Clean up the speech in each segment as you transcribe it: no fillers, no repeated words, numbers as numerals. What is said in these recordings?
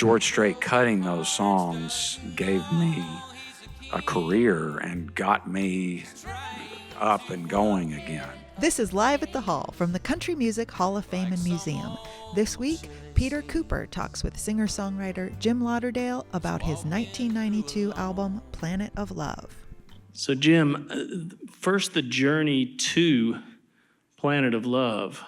George Strait cutting those songs gave me a career and got me up and going again. This is Live at the Hall from the Country Music Hall of Fame and Museum. This week, Peter Cooper talks with singer-songwriter Jim Lauderdale about his 1992 album, Planet of Love. So Jim, first the journey to Planet of Love.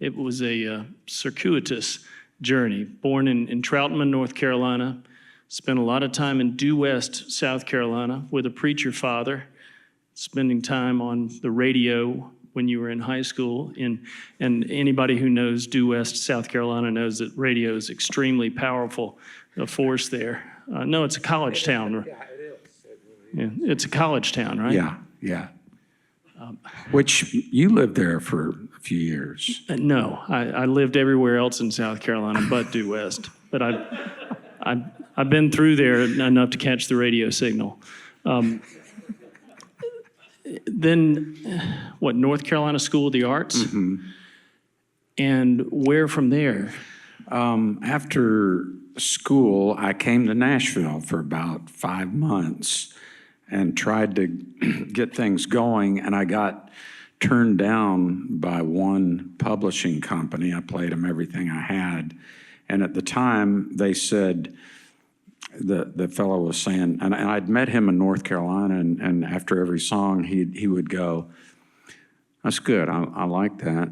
It was a circuitous journey. Born in Troutman, North Carolina, spent a lot of time in Due West, South Carolina, with a preacher father, spending time on the radio when you were in high school. And anybody who knows Due West, South Carolina knows that radio is extremely powerful, a force there. No, it's a college town. Yeah, it is. Yeah, it's a college town, right? Yeah. Which you lived there for a few years. No, I lived everywhere else in South Carolina but Due West. But I've been through there enough to catch the radio signal. Then, North Carolina School of the Arts? Mm-hmm. And where from there? After school, I came to Nashville for about 5 months and tried to get things going, and I got turned down by one publishing company. I played them everything I had, and at the time, they said, the fellow was saying, and I'd met him in North Carolina, and after every song, he would go, "That's good, I like that,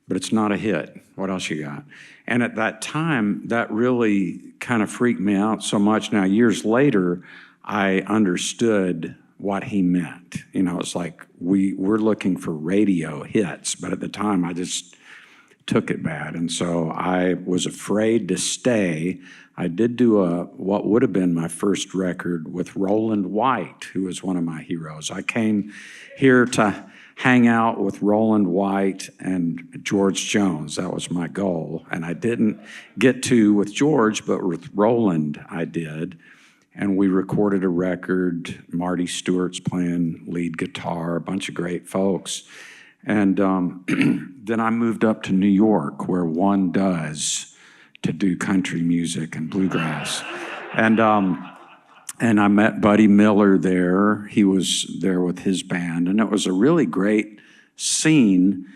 but it's not a hit. What else you got?" And at that time, that really kind of freaked me out so much. Now, years later, I understood what he meant. You know, it's like we're looking for radio hits, but at the time, I just took it bad. And so I was afraid to stay. I did do what would have been my first record with Roland White, who was one of my heroes. I came here to hang out with Roland White and George Jones. That was my goal. And I didn't get to with George, but with Roland I did. And we recorded a record. Marty Stewart's playing lead guitar, a bunch of great folks. And then I moved up to New York, where one does, to do country music and bluegrass. And I met Buddy Miller there. He was there with his band, and it was a really great scene.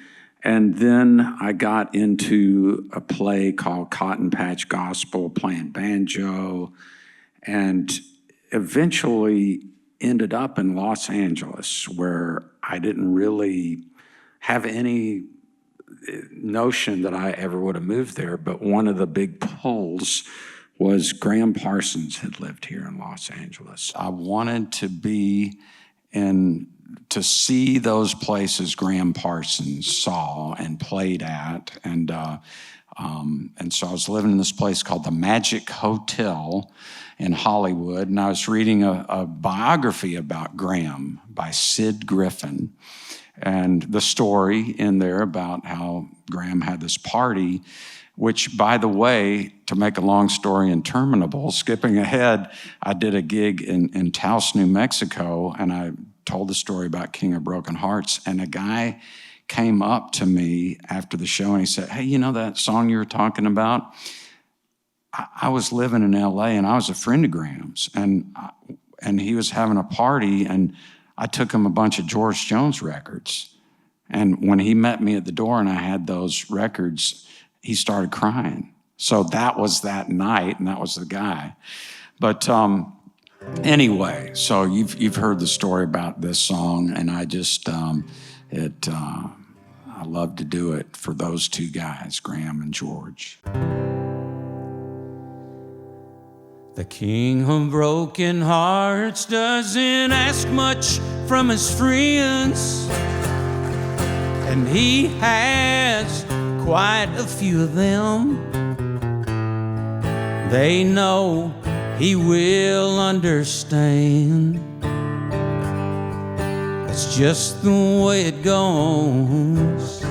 And then I got into a play called Cotton Patch Gospel, playing banjo, and eventually ended up in Los Angeles, where I didn't really have any notion that I ever would have moved there, but one of the big pulls was Graham Parsons had lived here in Los Angeles. I wanted to be to see those places Graham Parsons saw and played at, and so I was living in this place called the Magic Hotel in Hollywood, and I was reading a biography about Graham by Sid Griffin. And the story in there about how Graham had this party, which, by the way, to make a long story interminable, skipping ahead, I did a gig in Taos, New Mexico, and I told the story about King of Broken Hearts, and a guy came up to me after the show and he said, "Hey, you know that song you were talking about? I was living in LA and I was a friend of Graham's, and he was having a party, and I took him a bunch of George Jones records. And when he met me at the door and I had those records, he started crying." So that was that night, and that was the guy. But anyway, so you've heard the story about this song, and I just, I love to do it for those two guys, Graham and George. The king of broken hearts doesn't ask much from his friends, and he has quite a few of them. They know he will understand. It's just the way it goes.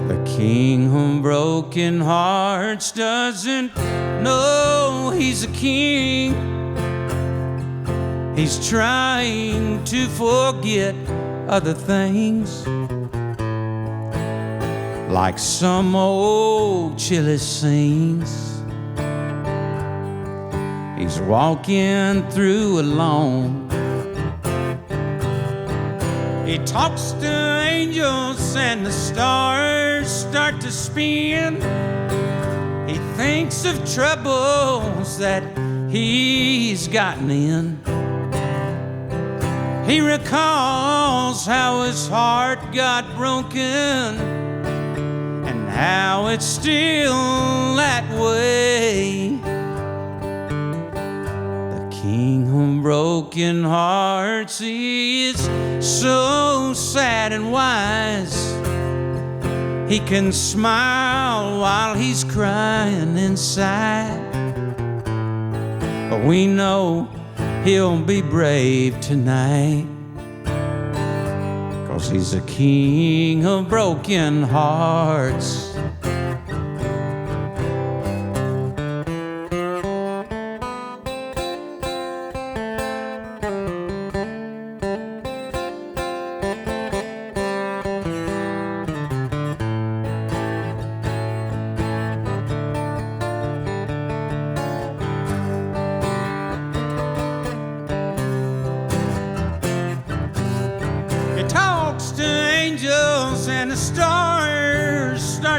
The king of broken hearts doesn't know he's a king. He's trying to forget other things. like some old chilly scenes. He's walking through alone. He talks to angels and the stars start to spin. He thinks of troubles that he's gotten in. He recalls how his heart got broken and how it's still that way. The king of broken hearts, he is so sad and wise. He can smile while he's crying inside. But we know he'll be brave tonight, 'cause he's a king of broken hearts.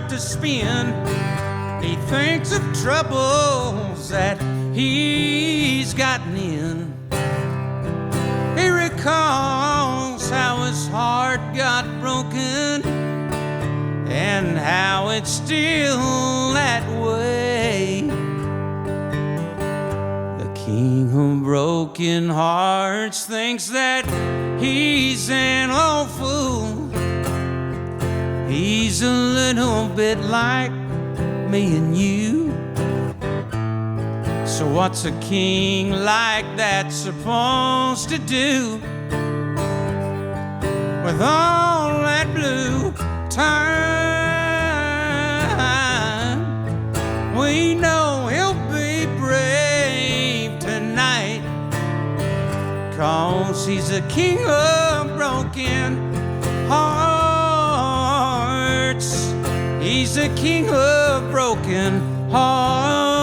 To spin. He thinks of troubles that he's gotten in. He recalls how his heart got broken and how it's still that way. The king of broken hearts thinks that he's an old fool. He's a little bit like me and you. So what's a king like that supposed to do with all that blue time? We know he'll be brave tonight, 'cause he's a king of broken hearts. He's a king of broken hearts.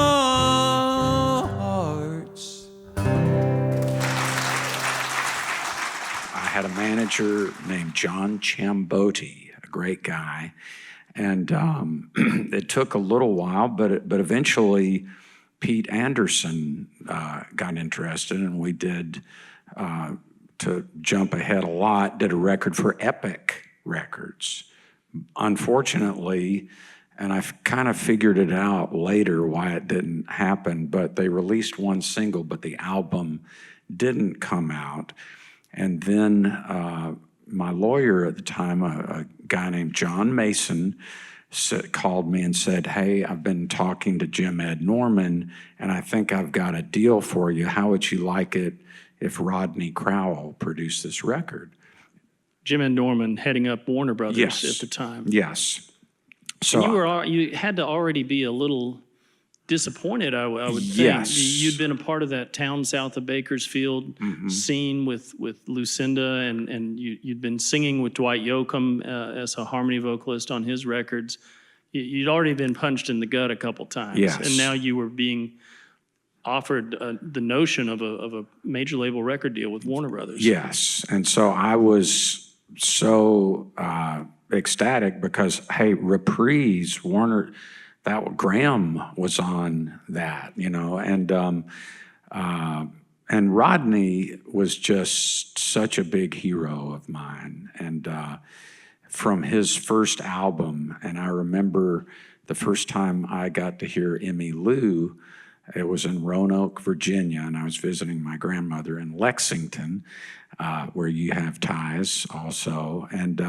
I had a manager named John Chambotti, a great guy, and it took a little while, but eventually Pete Anderson got interested, and we did, to jump ahead a lot, did a record for Epic Records. Unfortunately, and I kind of figured it out later why it didn't happen, but they released one single, but the album didn't come out. And then my lawyer at the time, a guy named John Mason, called me and said, "Hey, I've been talking to Jim Ed Norman, and I think I've got a deal for you. How would you like it if Rodney Crowell produced this record?" Jim and Norman heading up Warner Brothers Yes. at the time. Yes. So You had to already be a little disappointed, I would think. Yes. You'd been a part of that town south of Bakersfield scene with Lucinda, and you'd been singing with Dwight Yoakam as a harmony vocalist on his records. You'd already been punched in the gut a couple times. Yes. And now you were being offered the notion of a major label record deal with Warner Brothers. Yes. And so I was so ecstatic because, hey, Reprise, Warner, that Graham was on that, you know, and Rodney was just such a big hero of mine. And from his first album, and I remember the first time I got to hear Emmy Lou, it was in Roanoke, Virginia, and I was visiting my grandmother in Lexington, where you have ties also. And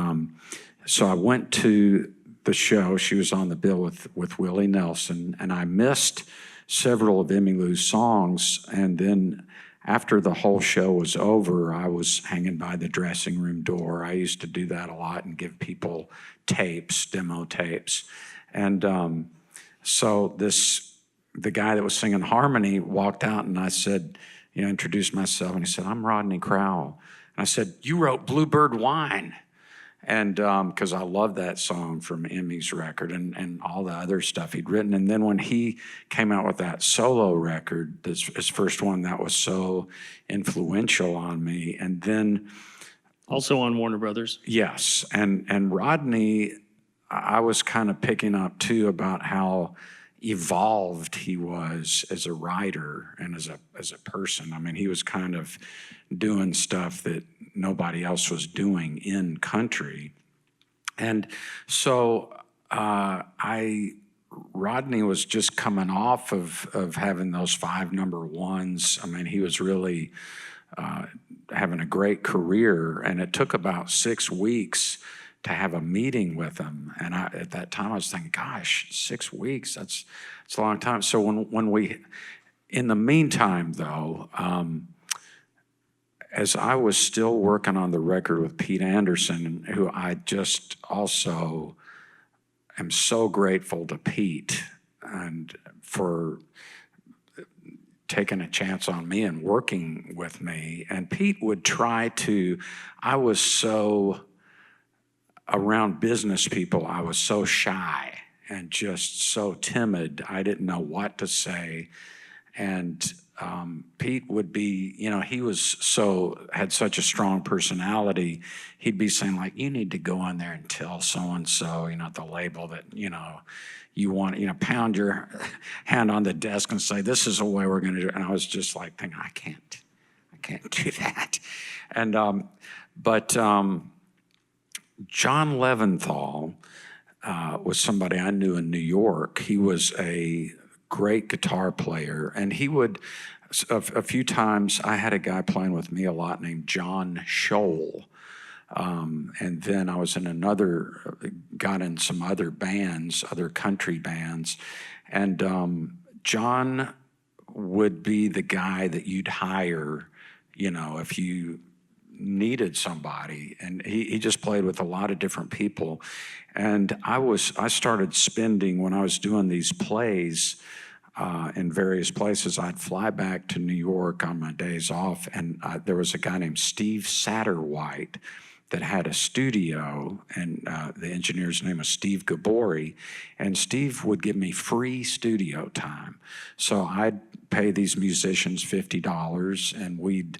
so I went to the show. She was on the bill with Willie Nelson, and I missed several of Emmy Lou's songs. And then after the whole show was over, I was hanging by the dressing room door. I used to do that a lot and give people tapes, demo tapes. And so the guy that was singing harmony walked out, and I said, introduced myself, and he said, "I'm Rodney Crowell." And I said, "You wrote Bluebird Wine." And because I love that song from Emmy's record and all the other stuff he'd written. And then when he came out with that solo record, his first one, that was so influential on me. And then Also on Warner Brothers. yes, and Rodney, I was kind of picking up too about how evolved he was as a writer and as a person. I mean, he was kind of doing stuff that nobody else was doing in country. And so Rodney was just coming off of having those 5 number ones. I mean, he was really having a great career, and it took about 6 weeks to have a meeting with him. And at that time, I was thinking, gosh, 6 weeks, that's a long time. So when we, in the meantime, though, as I was still working on the record with Pete Anderson, who I just also am so grateful to Pete and for taking a chance on me and working with me. And Pete would try to, I was so, around business people, I was so shy and just so timid. I didn't know what to say. And Pete would be, you know, he had such a strong personality. He'd be saying, like, you need to go in there and tell so-and-so, you know, the label that, you know, you want, you know, pound your hand on the desk and say, this is the way we're going to do it. And I was just like thinking, I can't do that. And, John Leventhal was somebody I knew in New York. He was a great guitar player, and he would, a few times, I had a guy playing with me a lot named John Scholl. And then I was got in some other bands, other country bands. And John would be the guy that you'd hire, you know, if you needed somebody. And he just played with a lot of different people. And I started spending, when I was doing these plays in various places, I'd fly back to New York on my days off, and there was a guy named Steve Satterwhite that had a studio, and the engineer's name was Steve Gabori, and Steve would give me free studio time. So I'd pay these musicians $50, and we'd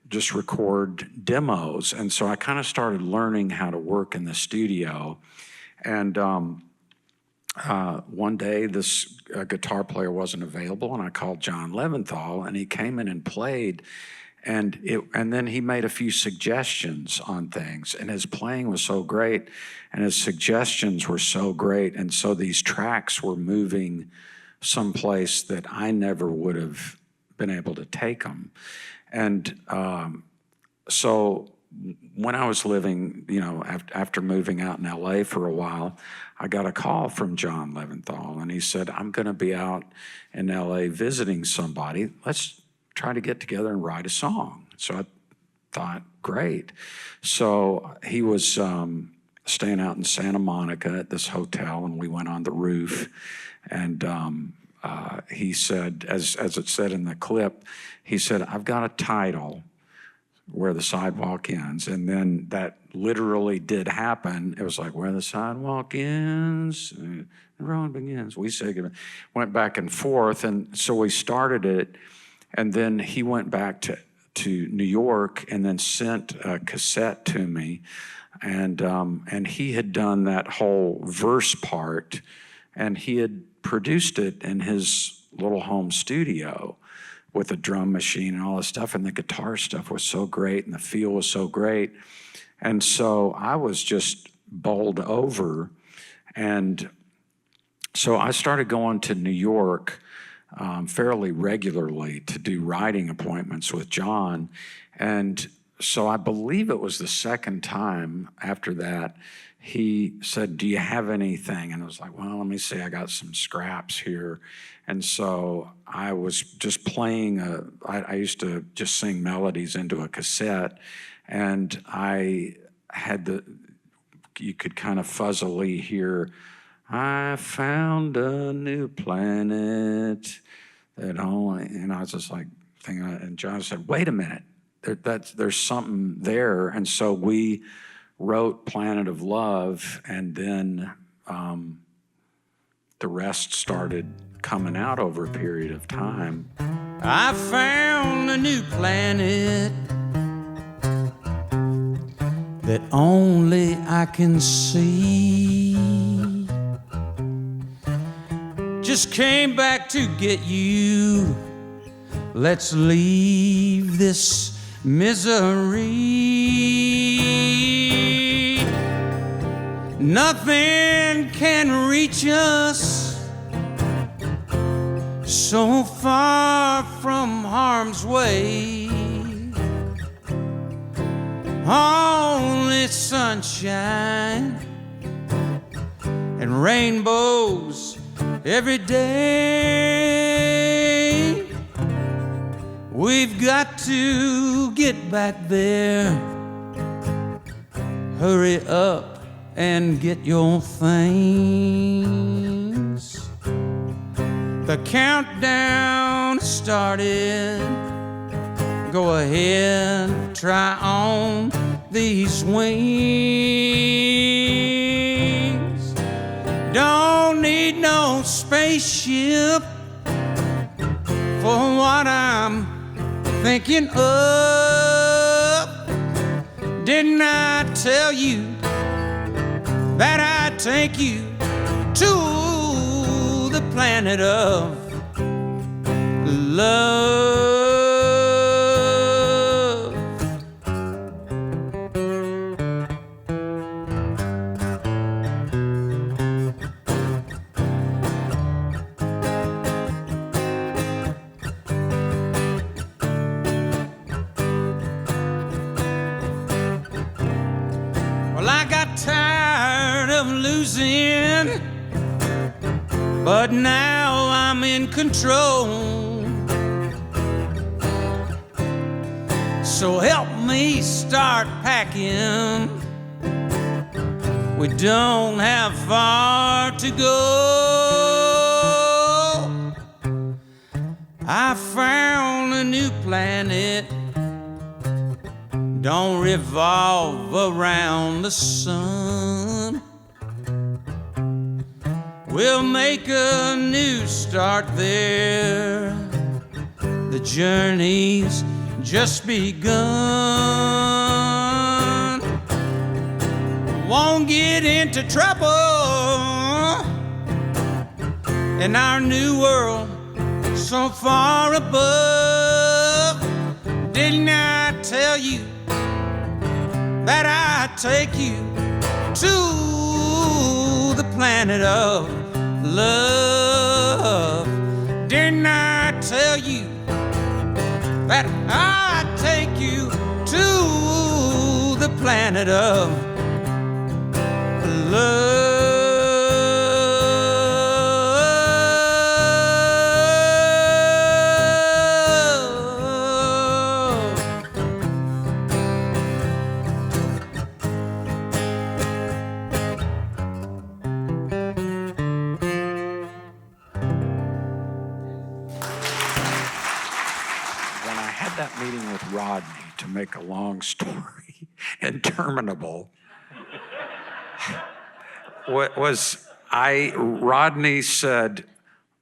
just record demos. And so I kind of started learning how to work in the studio. And one day, this guitar player wasn't available, and I called John Leventhal, and he came in and played. And then he made a few suggestions on things, and his playing was so great, and his suggestions were so great, and so these tracks were moving someplace that I never would have been able to take them. And so when I was living, you know, after moving out in LA for a while, I got a call from John Leventhal, and he said, I'm going to be out in LA visiting somebody. Let's try to get together and write a song. So I thought, great. So he was staying out in Santa Monica at this hotel, and we went on the roof. And he said, as it said in the clip, he said, I've got a title, Where the Sidewalk Ends. And then that literally did happen. It was like, where the sidewalk ends, the road begins. We went back and forth. And so we started it. And then he went back to New York and then sent a cassette to me. And he had done that whole verse part, and he had produced it in his little home studio with a drum machine and all this stuff. And the guitar stuff was so great, and the feel was so great. And so I was just bowled over. And so I started going to New York fairly regularly to do writing appointments with John. And so I believe it was the second time after that, he said, do you have anything? And I was like, well, let me see, I got some scraps here. And so I was just playing, I used to just sing melodies into a cassette, and I had you could kind of fuzzily hear, I found a new planet that only, and I was just like thinking, and John said, wait a minute, there's something there. And so we wrote Planet of Love, and then the rest started coming out over a period of time. I found a new planet that only I can see. Just came back to get you. Let's leave this misery. Nothing can reach us so far from harm's way. Only sunshine and rainbows every day. We've got to get back there. Hurry up and get your things. The countdown started. Go ahead, try on these wings. Don't need no spaceship for what I'm thinking of. Didn't I tell you that I'd take you to the planet of love? Tired of losing, but now I'm in control. So help me start packing. We don't have far to go. I found a new planet. Don't revolve around the sun. We'll make a new start there. The journey's just begun. Won't get into trouble in our new world so far above. Didn't I tell you that I'd take you to the planet of love? Didn't I tell you that I'd take you to the planet of love? Meeting with Rodney, to make a long story interminable, Rodney said,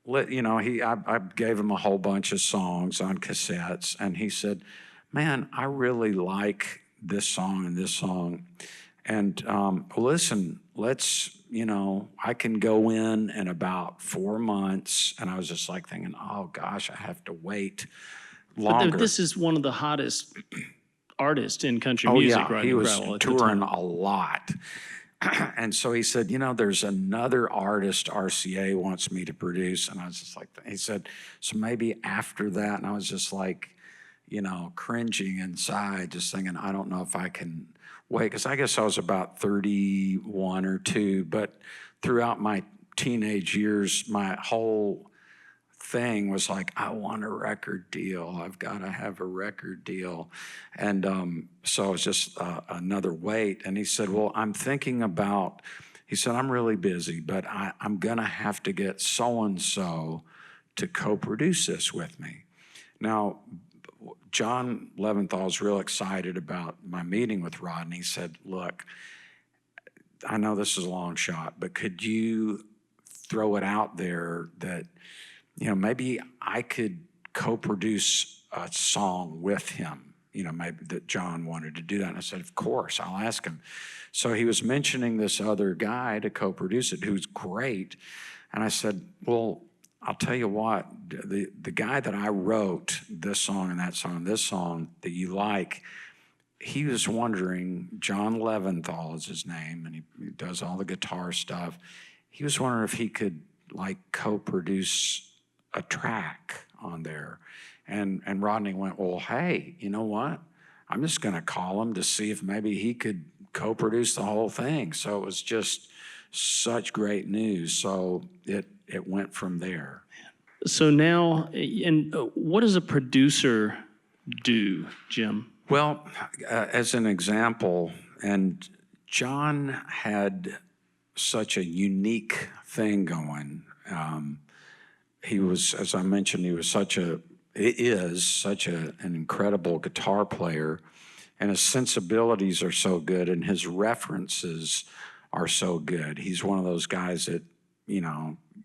I gave him a whole bunch of songs on cassettes, and he said, man, I really like this song and this song, and listen, let's, I can go in about 4 months. And I was just like thinking, oh gosh, I have to wait longer. But this is one of the hottest artists in country music, yeah, Rodney he was Crowell, touring a lot. And so he said, there's another artist RCA wants me to produce. And I was just like, he said, so maybe after that. And I was just like, cringing inside, just thinking, I don't know if I can wait. Because I guess I was about 31 or 2. But throughout my teenage years, my whole thing was like, I want a record deal. I've got to have a record deal. And so it was just another wait. And he said, well, I'm thinking about, he said, I'm really busy, but I'm going to have to get so-and-so to co-produce this with me. Now, John Leventhal's real excited about my meeting with Rodney. He said, look, I know this is a long shot, but could you throw it out there that, maybe I could co-produce a song with him, maybe that John wanted to do that. And I said, of course, I'll ask him. So he was mentioning this other guy to co-produce it, who's great. And I said, well, I'll tell you what, the guy that I wrote this song and that song, this song that you like, he was wondering, John Leventhal is his name, and he does all the guitar stuff. He was wondering if he could co-produce a track on there. And Rodney went, well, hey, you know what? I'm just gonna call him to see if maybe he could co-produce the whole thing. So it was just such great news. So it went from there. So now, and what does a producer do, Jim? Well, as an example, and John had such a unique thing going. He was, as I mentioned, he is such an incredible guitar player, and his sensibilities are so good, and his references are so good. He's one of those guys that,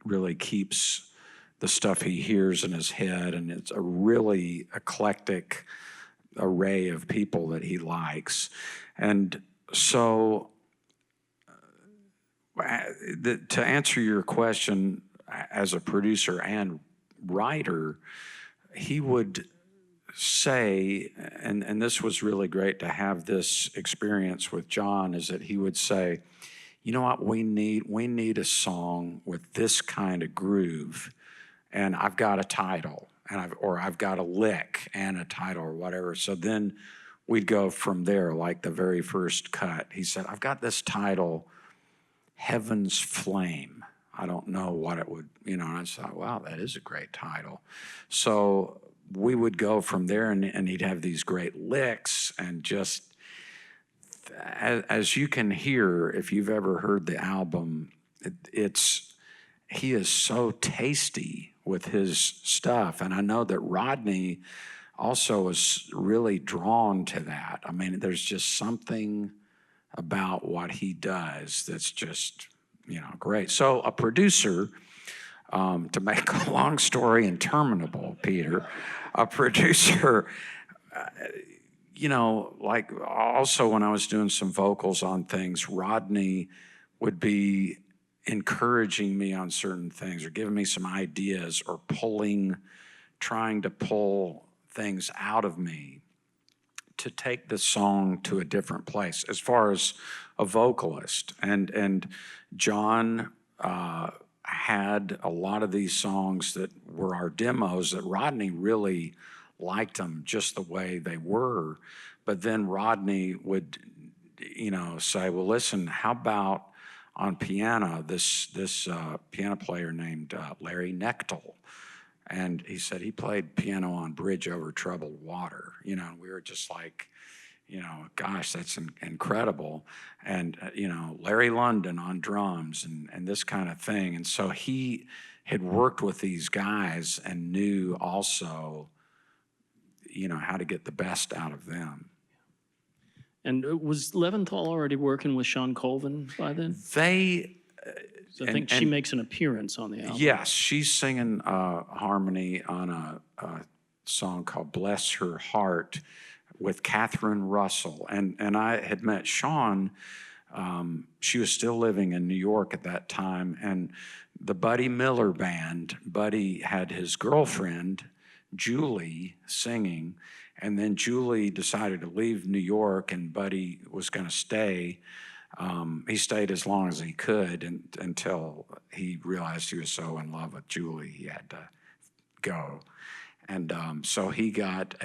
really keeps the stuff he hears in his head, and it's a really eclectic array of people that he likes. And so to answer your question, as a producer and writer, he would say, and this was really great to have this experience with John, is that he would say, you know what, we need a song with this kind of groove, and I've got a title, and I've got a lick and a title or whatever. So then we'd go from there, like the very first cut. He said, I've got this title, Heaven's Flame. I don't know what it would, and I thought, wow, that is a great title. So we would go from there, and he'd have these great licks, and just, as you can hear, if you've ever heard the album, he is so tasty with his stuff. And I know that Rodney also is really drawn to that. I mean, there's just something about what he does that's just, great. So a producer, to make a long story interminable, Peter, a producer, also when I was doing some vocals on things, Rodney would be encouraging me on certain things or giving me some ideas or trying to pull things out of me to take the song to a different place as far as a vocalist. And John had a lot of these songs that were our demos that Rodney really liked them just the way they were. But then Rodney would, say, well, listen, how about on piano, this piano player named Larry Nechtel. And he said he played piano on Bridge Over Troubled Water, and we were just like, gosh, that's incredible. And, Larry London on drums and this kind of thing. And so he had worked with these guys and knew also, how to get the best out of them. And was Leventhal already working with Sean Colvin by then? So I think she makes an appearance on the album. Yes, she's singing harmony on a song called Bless Her Heart with Catherine Russell. And I had met Sean. She was still living in New York at that time. And the Buddy Miller Band, Buddy had his girlfriend, Julie, singing. And then Julie decided to leave New York, and Buddy was going to stay. He stayed as long as he could until he realized he was so in love with Julie he had to go. And so he got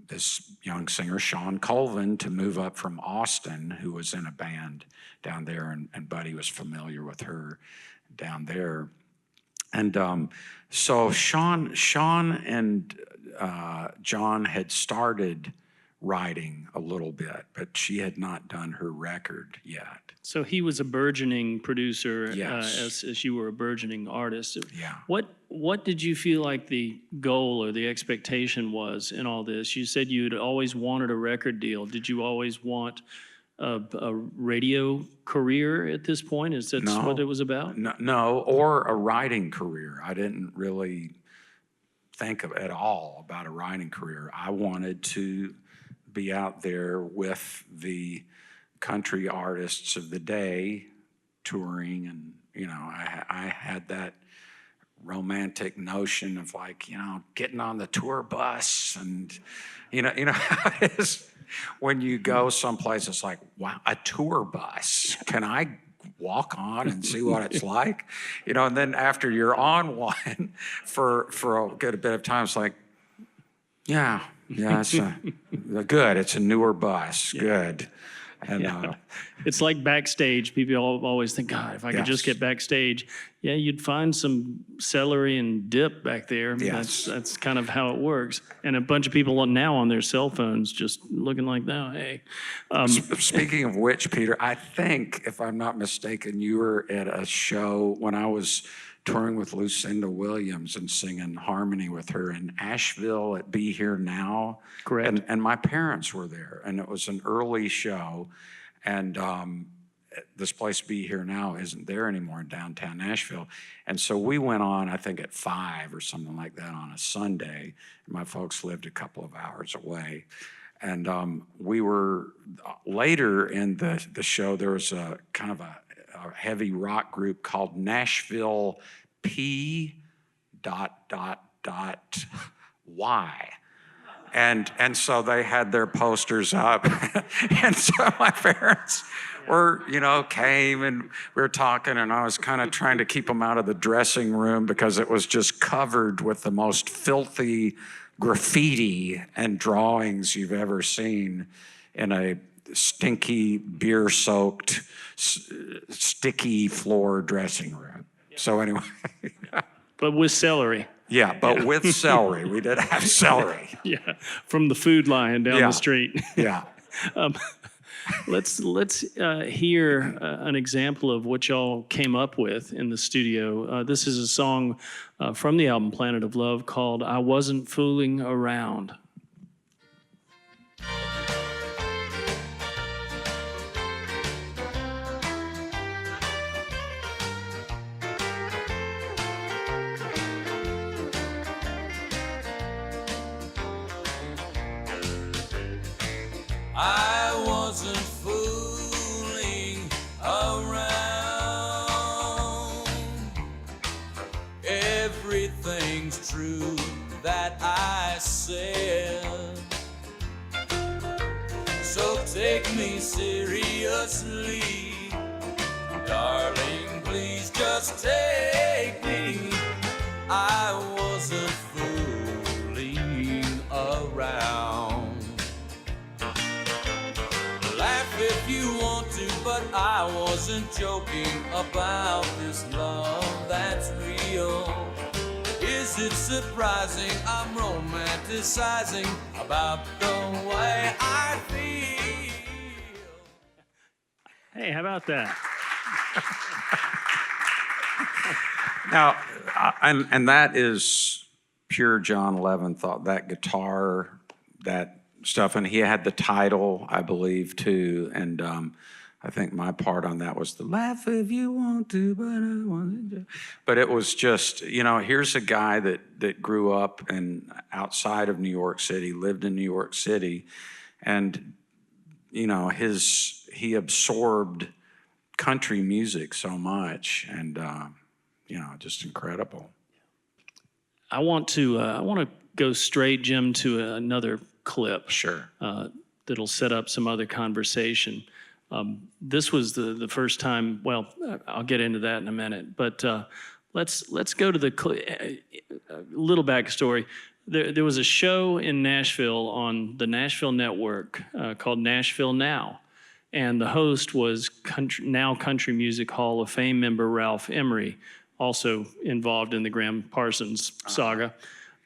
this young singer, Sean Colvin, to move up from Austin, who was in a band down there, and Buddy was familiar with her down there. And so Sean and John had started writing a little bit, but she had not done her record yet. So he was a burgeoning producer, Yes. as you were a burgeoning artist. Yeah. What did you feel like the goal or the expectation was in all this? You said you'd always wanted a record deal. Did you always want a radio career at this point? Is that what it was about? No, or a writing career. I didn't really think at all about a writing career. I wanted to be out there with the country artists of the day touring, and I had that romantic notion of like, getting on the tour bus, and you know how it is when you go someplace. It's like, wow, a tour bus, can I walk on and see what it's like? And then after you're on one for a good bit of time, it's like, yeah, it's good. It's a newer bus. Good. And it's like backstage. People always think, God, if I could just get backstage. Yeah, you'd find some celery and dip back there. Yes. That's kind of how it works. And a bunch of people now on their cell phones just looking like that. Hey. Speaking of which, Peter, I think, if I'm not mistaken, you were at a show when I was touring with Lucinda Williams and singing harmony with her in Asheville at Be Here Now. Correct. And my parents were there, and it was an early show, and this place Be Here Now isn't there anymore in downtown Nashville. And so we went on, I think at 5 or something like that on a Sunday. My folks lived a couple of hours away. And we were, later in the show, there was a kind of a heavy rock group called Nashville P. Y. And so they had their posters up. And so my parents were, came, and we were talking, and I was kind of trying to keep them out of the dressing room because it was just covered with the most filthy graffiti and drawings you've ever seen in a stinky, beer-soaked, sticky floor dressing room. So anyway. But with celery. Yeah, but with celery. We did have celery. Yeah, from the Food Lion down the street. Yeah. Let's hear an example of what y'all came up with in the studio. This is a song from the album Planet of Love called I Wasn't Fooling Around. I wasn't fooling around. Everything's true that I said. So take me seriously, darling, please just take me. I wasn't fooling around. Laugh if you want to, but I wasn't joking about this love that's real. Is it surprising I'm romanticizing about the way I feel? Hey, how about that? Now, and that is pure John Leventhal, that guitar, that stuff. And he had the title, I believe, too. And I think my part on that was the laugh if you want to, but I want to. But it was just, here's a guy that grew up outside of New York City, lived in New York City, and, he absorbed country music so much, and, just incredible. I want to go straight, Jim, to another clip. Sure. That'll set up some other conversation. This was the first time. Well, I'll get into that in a minute. But let's go to the little backstory. There was a show in Nashville on the Nashville Network called Nashville Now, and the host was Country Music Hall of Fame member Ralph Emery, also involved in the Graham Parsons saga.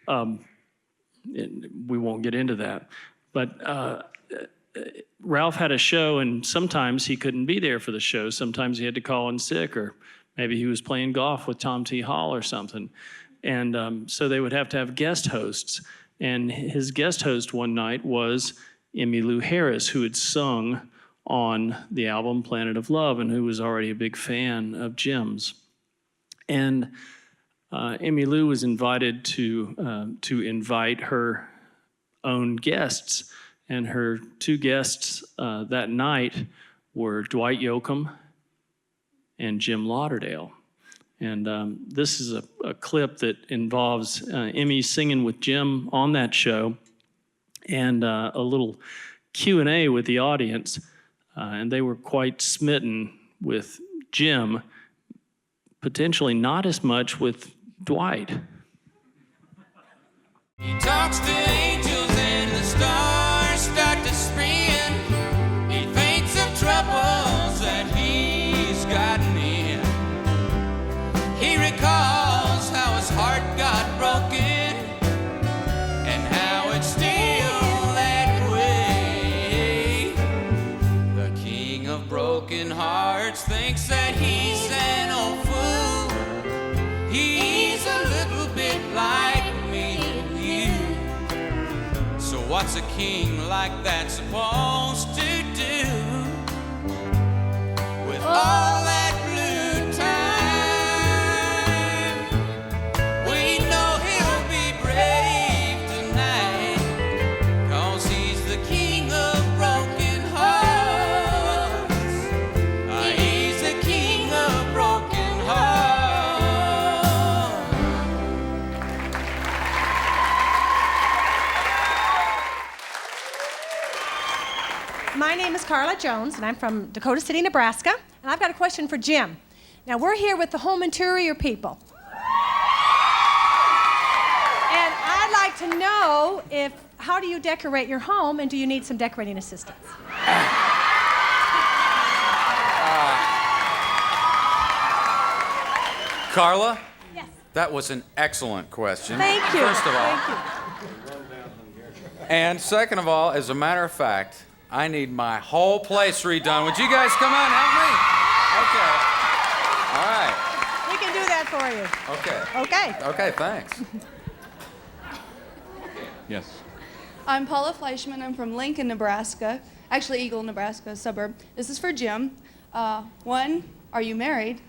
We won't get into that. But Ralph had a show, and sometimes he couldn't be there for the show. Sometimes he had to call in sick, or maybe he was playing golf with Tom T. Hall or something. And so they would have to have guest hosts. And his guest host one night was Emmylou Harris, who had sung on the album Planet of Love and who was already a big fan of Jim's. And Emmylou was invited to invite her own guests. And her two guests that night were Dwight Yoakam and Jim Lauderdale. And this is a clip that involves Emmy singing with Jim on that show, and a little Q&A with the audience. And they were quite smitten with Jim, potentially not as much with Dwight. He talks to angels and the stars start to spin. He thinks of troubles that he's gotten in. He recalls how his heart got broken and how it's still that way. The king of broken hearts thinks that he's an old fool. He's a little bit like me and you. So what's a king like that supposed to do with all that blue time? We know he'll be brave tonight, 'cause he's the king of broken hearts. He's the king of broken hearts. My name is Carla Jones, and I'm from Dakota City, Nebraska, and I've got a question for Jim. Now, we're here with the home interior people. And I'd like to know how do you decorate your home, and do you need some decorating assistance? Carla, Yes. that was an excellent question. Thank you. First of all. Thank you. And second of all, as a matter of fact, I need my whole place redone. Would you guys come on, help me? Okay. We can do that for you. All right. Okay. Okay. Okay, thanks. Yes. I'm Paula Fleischman. I'm from Lincoln, Nebraska. Actually, Eagle, Nebraska, a suburb. This is for Jim. One, are you married?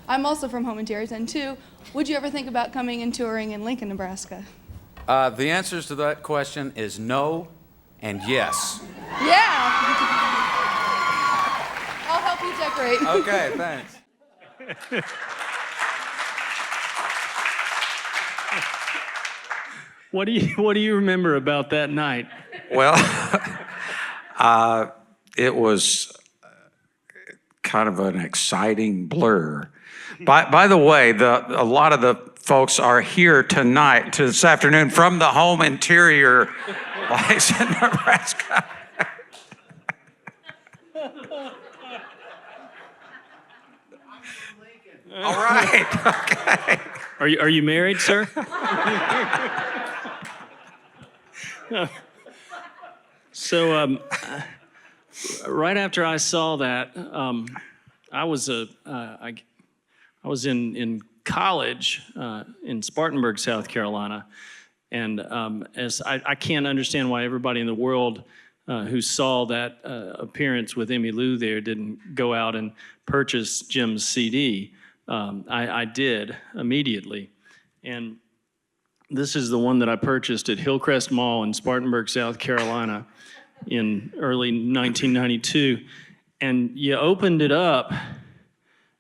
I'm also from Home Interiors. And two, would you ever think about coming and touring in Lincoln, Nebraska? The answers to that question is no and yes. Yeah. I'll help you decorate. Okay, thanks. What do you remember about that night? Well, it was kind of an exciting blur. By the way, a lot of the folks are here tonight, this afternoon, from the home interior place in Nebraska. All right. Okay. Are you married, sir? So right after I saw that, I was in college in Spartanburg, South Carolina, and as I can't understand why everybody in the world who saw that appearance with Emmylou there didn't go out and purchase Jim's CD. I did immediately, and this is the one that I purchased at Hillcrest Mall in Spartanburg, South Carolina in early 1992. And you opened it up,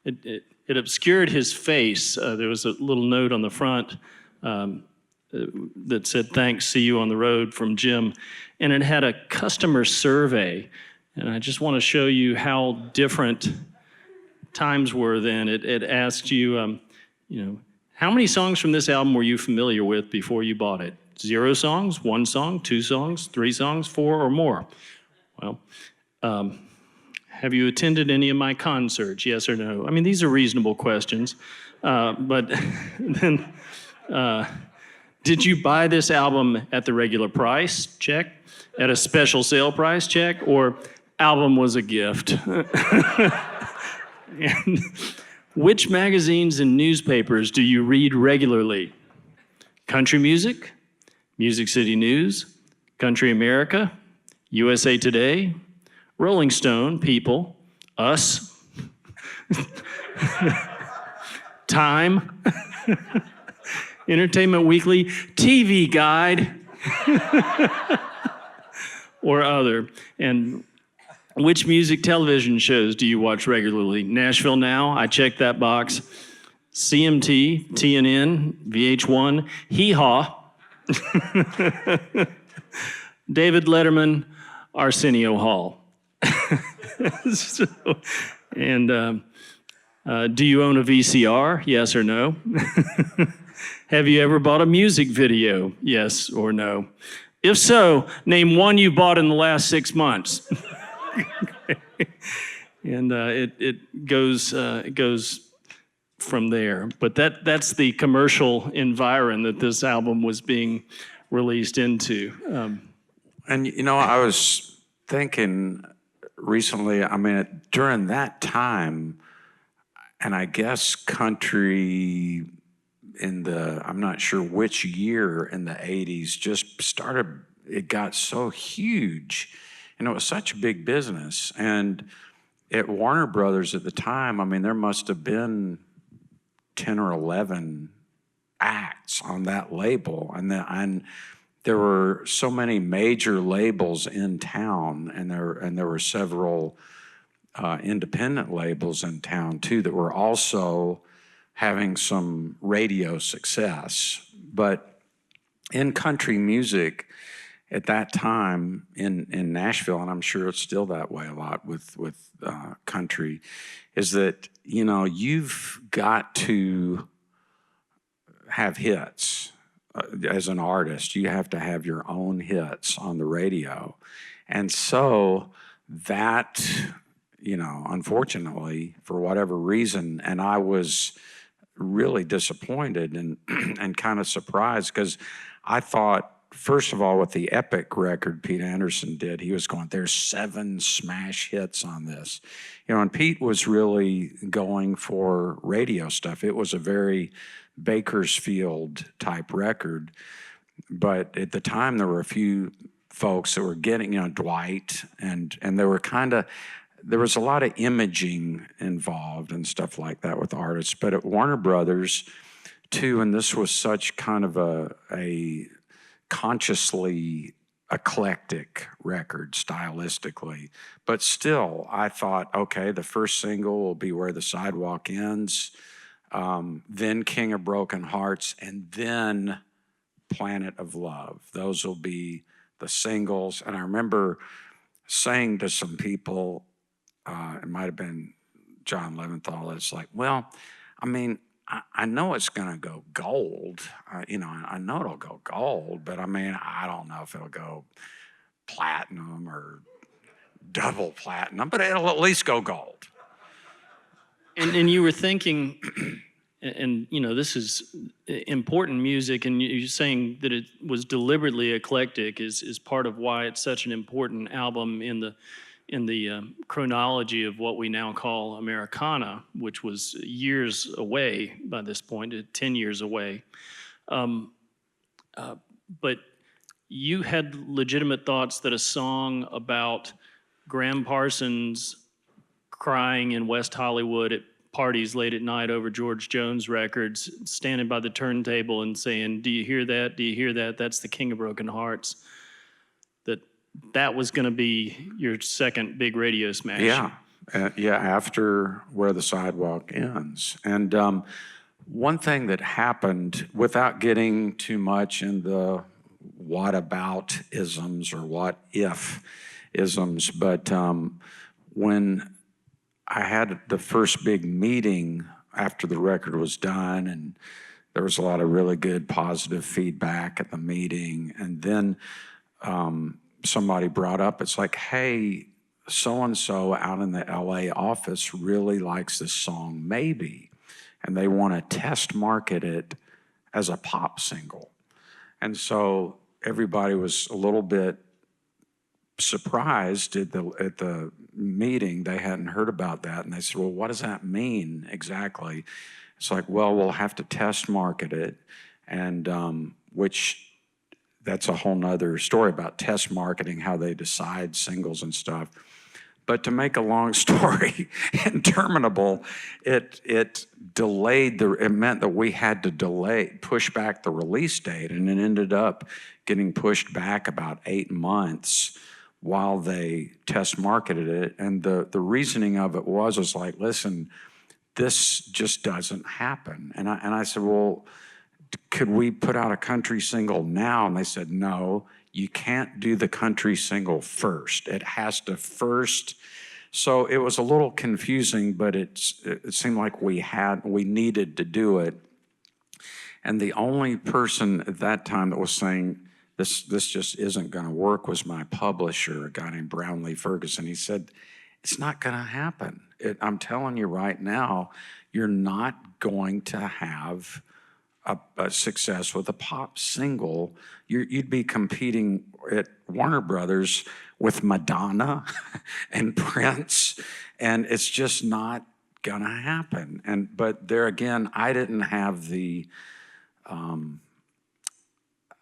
it obscured his face. There was a little note on the front that said, "Thanks, see you on the road," from Jim. And it had a customer survey. And I just want to show you how different times were then. It asked you, how many songs from this album were you familiar with before you bought it? 0 songs, 1 song, 2 songs, 3 songs, 4 or more? Well, have you attended any of my concerts? Yes or no? I mean, these are reasonable questions. But then Did you buy this album at the regular price? Check. At a special sale price? Check. Or album was a gift? And which magazines and newspapers do you read regularly? Country Music, Music City News, Country America, USA Today, Rolling Stone, People, Us, Time, Entertainment Weekly, TV Guide, or other. And which music television shows do you watch regularly? Nashville Now, I checked that box. CMT, TNN, VH1, Hee Haw, David Letterman, Arsenio Hall. So, and do you own a VCR? Yes or no? Have you ever bought a music video? Yes or no? If so, name one you bought in the last 6 months. And it goes from there. But that's the commercial environment that this album was being released into. And, you know, I was thinking recently, I mean, during that time, and I guess country in the, I'm not sure which year in the 80s, just started, it got so huge. And it was such a big business. And at Warner Brothers at the time, I mean, there must have been 10 or 11 acts on that label. And there were so many major labels in town, and there were several independent labels in town too that were also having some radio success. But in country music at that time in Nashville, and I'm sure it's still that way a lot with country, is that, you know, you've got to have hits. As an artist, you have to have your own hits on the radio. And so that, you know, unfortunately, for whatever reason, and I was really disappointed and kind of surprised, because I thought, first of all, with the Epic record Pete Anderson did, he was going, there's 7 smash hits on this. You know, and Pete was really going for radio stuff. It was a very Bakersfield type record. But at the time, there were a few folks that were getting, you know, Dwight, and there was a lot of imaging involved and stuff like that with artists. But at Warner Brothers, too, and this was such kind of a consciously eclectic record stylistically, but still, I thought, okay, the first single will be Where the Sidewalk Ends, then King of Broken Hearts, and then Planet of Love. Those will be the singles. And I remember saying to some people, it might have been John Leventhal, it's like, well, I mean, I know it's going to go gold. You know, I know it'll go gold, but I mean, I don't know if it'll go platinum or double platinum, but it'll at least go gold. And you were thinking, and you know, this is important music, and you're saying that it was deliberately eclectic is part of why it's such an important album in the chronology of what we now call Americana, which was years away by this point, 10 years away. But you had legitimate thoughts that a song about Graham Parsons crying in West Hollywood at parties late at night over George Jones records, standing by the turntable and saying, "Do you hear that? Do you hear that? That's the King of Broken Hearts." That was going to be your second big radio smash. Yeah, after Where the Sidewalk Ends. And one thing that happened, without getting too much in the what-about-isms or what-if-isms, but when I had the first big meeting after the record was done, and there was a lot of really good positive feedback at the meeting, and then somebody brought up, it's like, hey, so-and-so out in the LA office really likes this song, Maybe, and they want to test market it as a pop single. And so everybody was a little bit surprised at the meeting. They hadn't heard about that, and they said, well, what does that mean exactly? It's like, well, we'll have to test market it, and which that's a whole nother story about test marketing, how they decide singles and stuff. But to make a long story interminable, it delayed it meant that we had to push back the release date, and it ended up getting pushed back about 8 months while they test marketed it. And the reasoning of it was like, listen, this just doesn't happen. And I said, well, could we put out a country single now? And they said, no, you can't do the country single first. It has to first. So it was a little confusing, but it seemed like we needed to do it. And the only person at that time that was saying, this just isn't going to work, was my publisher, a guy named Brownlee Ferguson. He said, it's not going to happen. I'm telling you right now, you're not going to have a success with a pop single. You'd be competing at Warner Brothers with Madonna and Prince, and it's just not going to happen. But there again, I didn't have the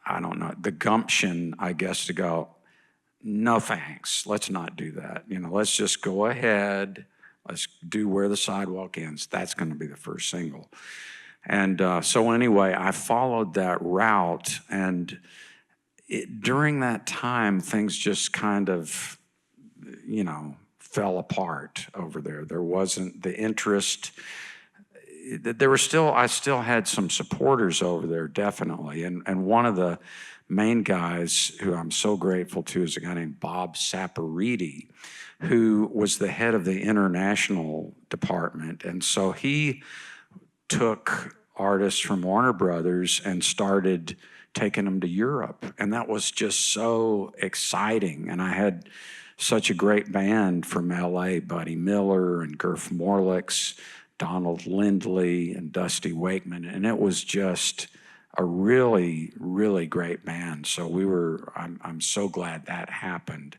the gumption, I guess, to go, no thanks, let's not do that. Let's just go ahead, let's do Where the Sidewalk Ends. That's going to be the first single. And so anyway, I followed that route, and during that time, things just kind of, fell apart over there. There wasn't the interest. I still had some supporters over there, definitely. And one of the main guys who I'm so grateful to is a guy named Bob Saporiti, who was the head of the international department. And so he took artists from Warner Brothers and started taking them to Europe. And that was just so exciting. And I had such a great band from LA, Buddy Miller and Gerf Morlix, Donald Lindley and Dusty Wakeman, and it was just a really, really great band. So I'm so glad that happened.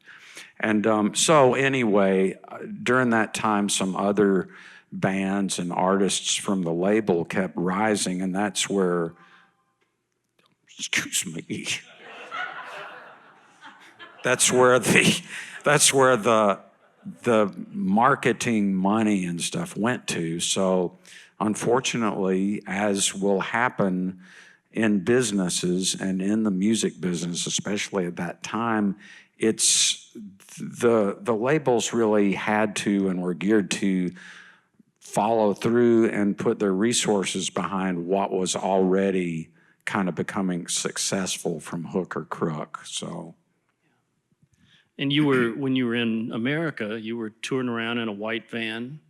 And so anyway, during that time, some other bands and artists from the label kept rising, and that's where, excuse me, that's where the marketing money and stuff went to. So unfortunately, as will happen in businesses and in the music business, especially at that time, it's the labels really had to and were geared to follow through and put their resources behind what was already kind of becoming successful from hook or crook. So. And when you were in America, you were touring around in a white van.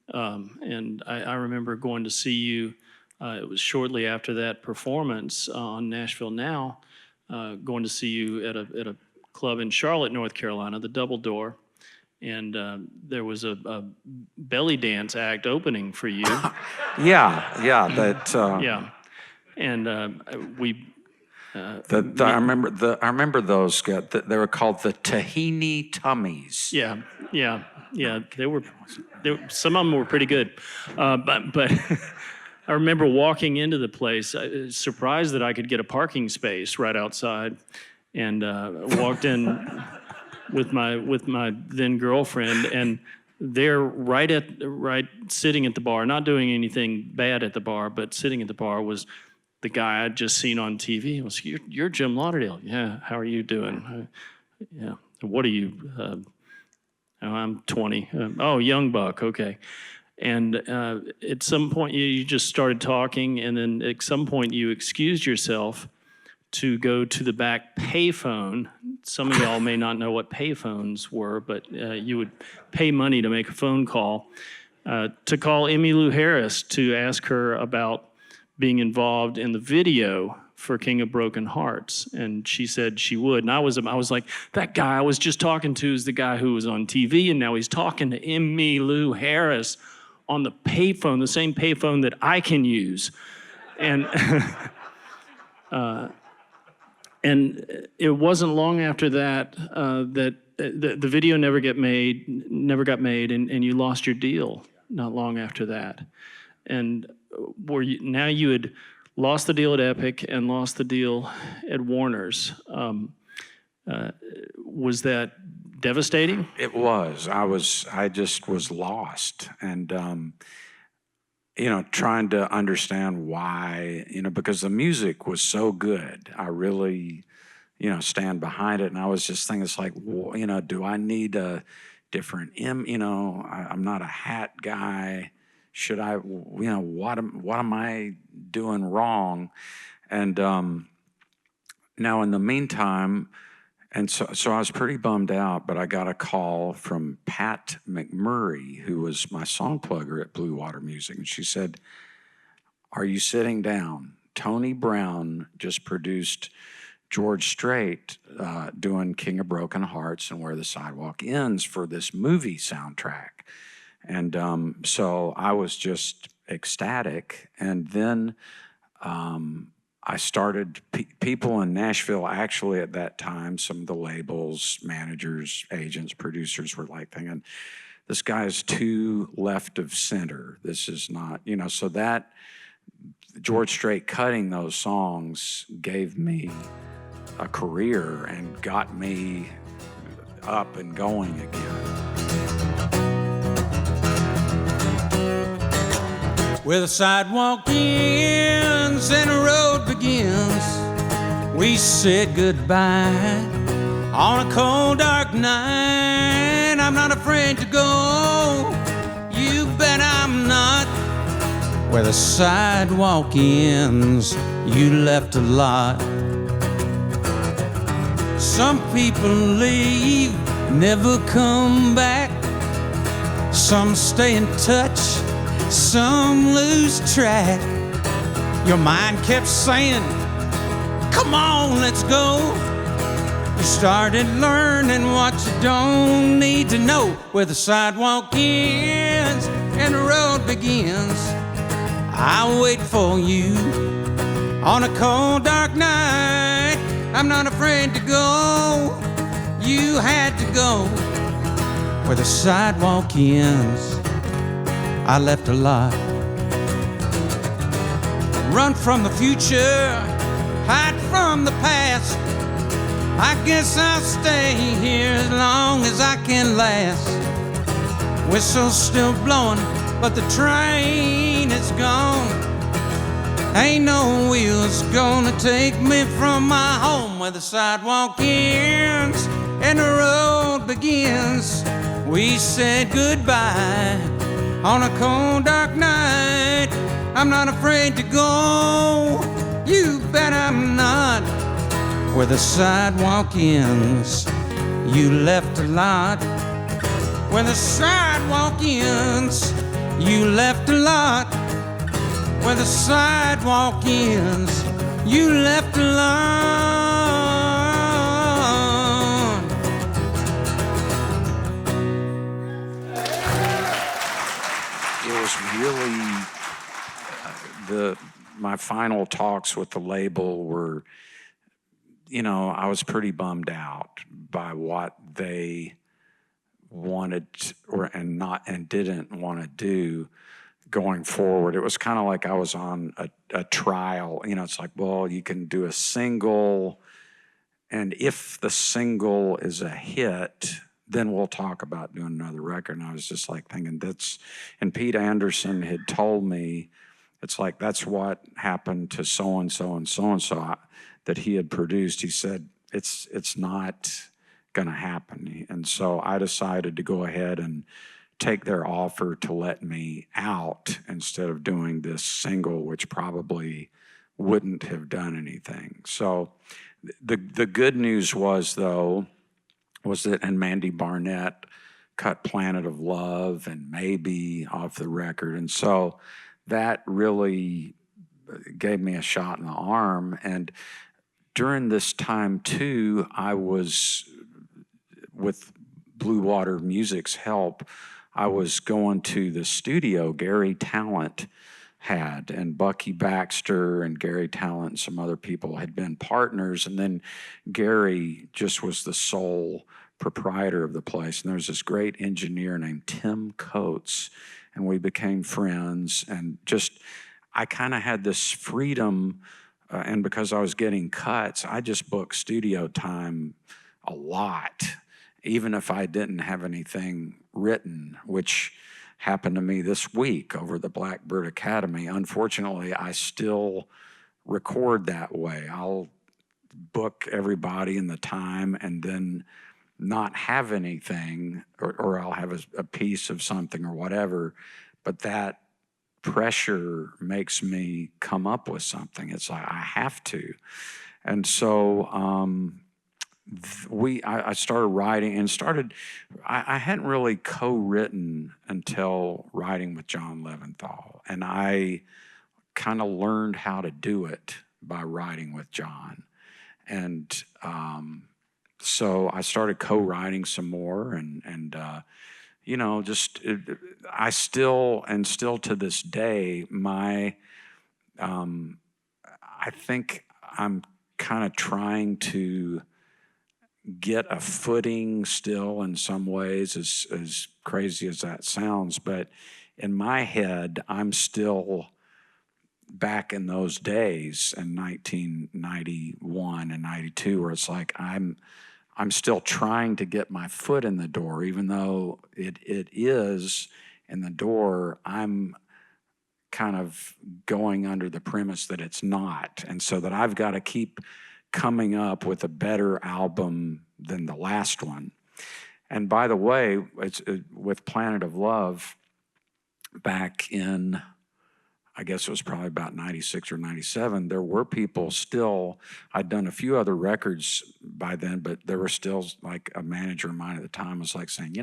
And I remember going to see you, it was shortly after that performance on Nashville Now, going to see you at a club in Charlotte, North Carolina, the Double Door. And there was a belly dance act opening for you. Yeah. Yeah. And we... I remember those. They were called the Tahini Tummies. Yeah. They were some of them were pretty good, but I remember walking into the place, surprised that I could get a parking space right outside, and walked in with my then girlfriend, and they're right sitting at the bar, not doing anything bad at the bar, but sitting at the bar was the guy I'd just seen on TV. He was, you're Jim Lauderdale. Yeah, how are you doing? Yeah, what are you? I'm 20. Oh, young buck, okay. And at some point, you just started talking, and then at some point, you excused yourself to go to the back payphone. Some of y'all may not know what payphones were, but you would pay money to make a phone call to call Emmylou Harris to ask her about being involved in the video for King of Broken Hearts, and she said she would. And I was like, that guy I was just talking to is the guy who was on TV, and now he's talking to Emmylou Harris on the payphone, the same payphone that I can use. And And it wasn't long after that that the video never got made, and you lost your deal not long after that. And now you had lost the deal at Epic and lost the deal at Warner's. Was that devastating? It was. I just was lost, and trying to understand why, because the music was so good. I really, stand behind it, and I was just thinking, it's like, well, do I need a different I'm not a hat guy. Should I, what am I doing wrong? And now in the meantime, and so I was pretty bummed out, but I got a call from Pat McMurray, who was my song plugger at Blue Water Music, and she said, "Are you sitting down? Tony Brown just produced George Strait doing King of Broken Hearts and Where the Sidewalk Ends for this movie soundtrack." And so I was just ecstatic. And then I started, people in Nashville, actually at that time, some of the labels, managers, agents, producers were like thinking, this guy is too left of center. This is not, so that George Strait cutting those songs gave me a career and got me up and going again. Where the sidewalk ends and the road begins, we said goodbye on a cold, dark night. I'm not afraid to go, you bet I'm not. Where the sidewalk ends, you left a lot. Some people leave, never come back. Some stay in touch, some lose track. Your mind kept saying, come on, let's go. You started learning what you don't need to know. Where the sidewalk ends and the road begins, I'll wait for you on a cold, dark night. I'm not afraid to go, you had to go. Where the sidewalk ends, I left a lot. Run from the future, hide from the past. I guess I'll stay here as long as I can last. Whistle's still blowing, but the train is gone. Ain't no wheels gonna take me from my home. Where the sidewalk ends and the road begins, we said goodbye on a cold, dark night. I'm not afraid to go, you bet I'm not. Where the sidewalk ends, you left a lot. Where the sidewalk ends, you left a lot. Where the sidewalk ends, you left a lot. It was really my final talks with the label were, I was pretty bummed out by what they wanted and didn't want to do going forward. It was kind of like I was on a trial. It's like, well, you can do a single, and if the single is a hit, then we'll talk about doing another record. And I was just like thinking and Pete Anderson had told me, it's like, that's what happened to so-and-so and so-and-so that he had produced. He said, it's not gonna happen. And so I decided to go ahead and take their offer to let me out instead of doing this single, which probably wouldn't have done anything. So the good news was that, and Mandy Barnett cut Planet of Love and Maybe off the record. And so that really gave me a shot in the arm. And during this time too, I was, with Blue Water Music's help, I was going to the studio. Gary Talent had, and Bucky Baxter and Gary Talent and some other people had been partners, and then Gary just was the sole proprietor of the place. And there was this great engineer named Tim Coates, and we became friends, and just I kind of had this freedom, and because I was getting cuts, I just booked studio time a lot, even if I didn't have anything written, which happened to me this week over the Blackbird Academy. Unfortunately, I still record that way. I'll book everybody in the time and then not have anything, or I'll have a piece of something or whatever, but that pressure makes me come up with something. It's like I have to. And so I started writing and I hadn't really co-written until writing with John Leventhal. And I kind of learned how to do it by writing with John. And so I started co-writing some more I still to this day, I think I'm kind of trying to get a footing still in some ways, as crazy as that sounds. But in my head, I'm still back in those days in 1991 and 92, where it's like I'm still trying to get my foot in the door, even though it is in the door. I'm kind of going under the premise that it's not, and so that I've got to keep coming up with a better album than the last one. And by the way, with Planet of Love, back in, I guess it was probably about 96 or 97, there were people still, I'd done a few other records by then, but there were still, like, a manager of mine at the time was like saying,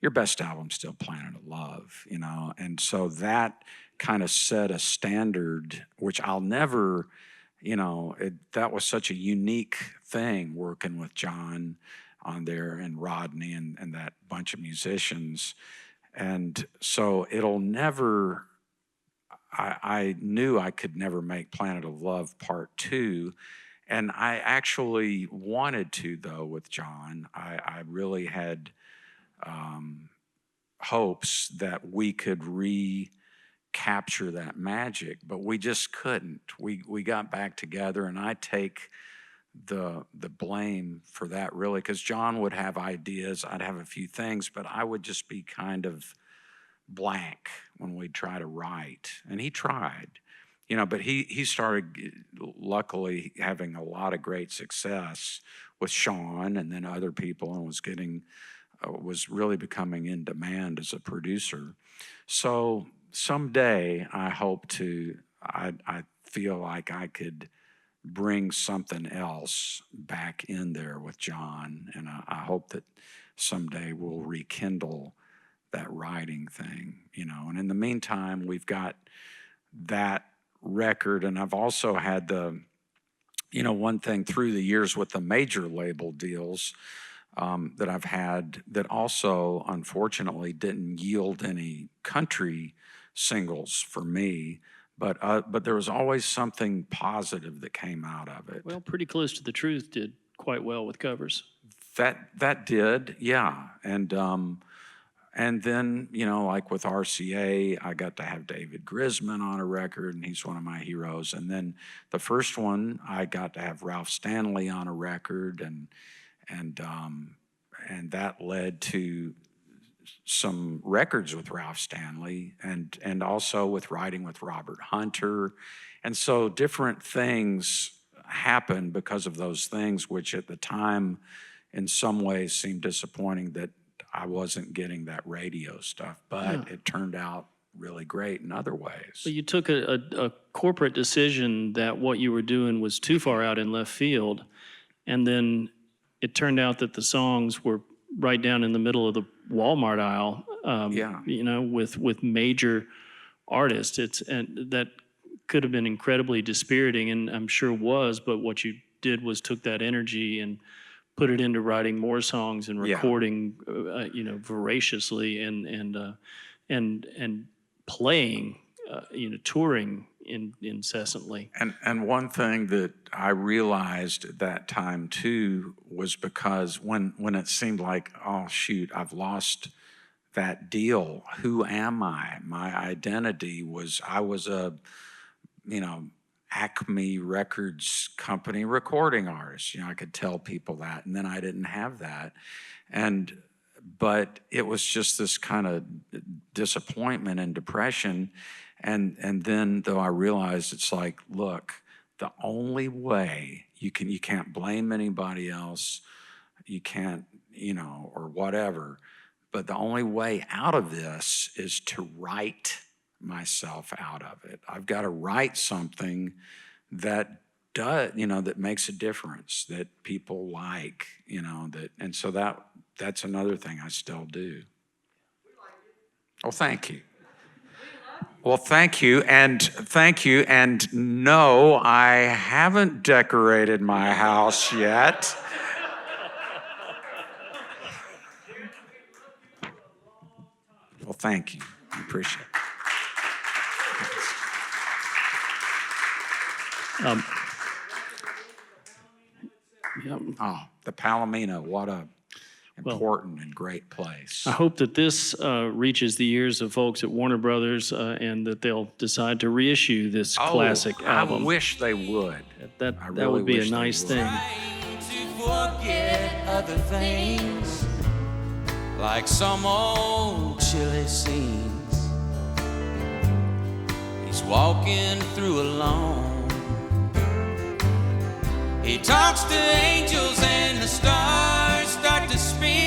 your best album's still Planet of Love, And so that kind of set a standard, which I'll never, that was such a unique thing working with John on there and Rodney and that bunch of musicians. And so it'll never, I knew I could never make Planet of Love Part 2. And I actually wanted to, though, with John. I really had hopes that we could recapture that magic, but we just couldn't. We got back together, and I take the blame for that, really, because John would have ideas, I'd have a few things, but I would just be kind of blank when we'd try to write. And he tried, but he started, luckily, having a lot of great success with Sean and then other people, and was really becoming in demand as a producer. So someday I hope I feel like I could bring something else back in there with John, and I hope that someday we'll rekindle that writing thing, And in the meantime, we've got that record, and I've also had one thing through the years with the major label deals that I've had that also, unfortunately, didn't yield any country singles for me. But there was always something positive that came out of it. Well, Pretty Close to the Truth did quite well with covers. That did, yeah. And then, like with RCA, I got to have David Grisman on a record, and he's one of my heroes. And then the first one, I got to have Ralph Stanley on a record, and that led to some records with Ralph Stanley, and also with writing with Robert Hunter. And so different things happened because of those things, which at the time in some ways seemed disappointing that I wasn't getting that radio stuff, but it turned out really great in other ways. So you took a corporate decision that what you were doing was too far out in left field, and then it turned out that the songs were right down in the middle of the Walmart aisle, with major artists. And that could have been incredibly dispiriting, and I'm sure was, but what you did was took that energy and put it into writing more songs and recording, voraciously and playing touring incessantly. And one thing that I realized at that time too was because when it seemed like, oh shoot, I've lost that deal, who am I? My identity was, I was a, Acme Records company recording artist. I could tell people that, and then I didn't have that. But it was just this kind of disappointment and depression. And then though I realized it's like, look, the only way you can't blame anybody else, you can't, or whatever, but the only way out of this is to write myself out of it. I've got to write something that does, that makes a difference, that people like, and so that's another thing I still do. Oh, thank you. Well, thank you. And no, I haven't decorated my house yet. Well, thank you. I appreciate it. Oh, the Palomino, what a important and great place. I hope that this reaches the ears of folks at Warner Brothers and that they'll decide to reissue this classic album. I wish they would. That would be a nice thing. To forget other things, like some old chilly scenes. He's walking through alone. He talks to angels and the stars start to speak.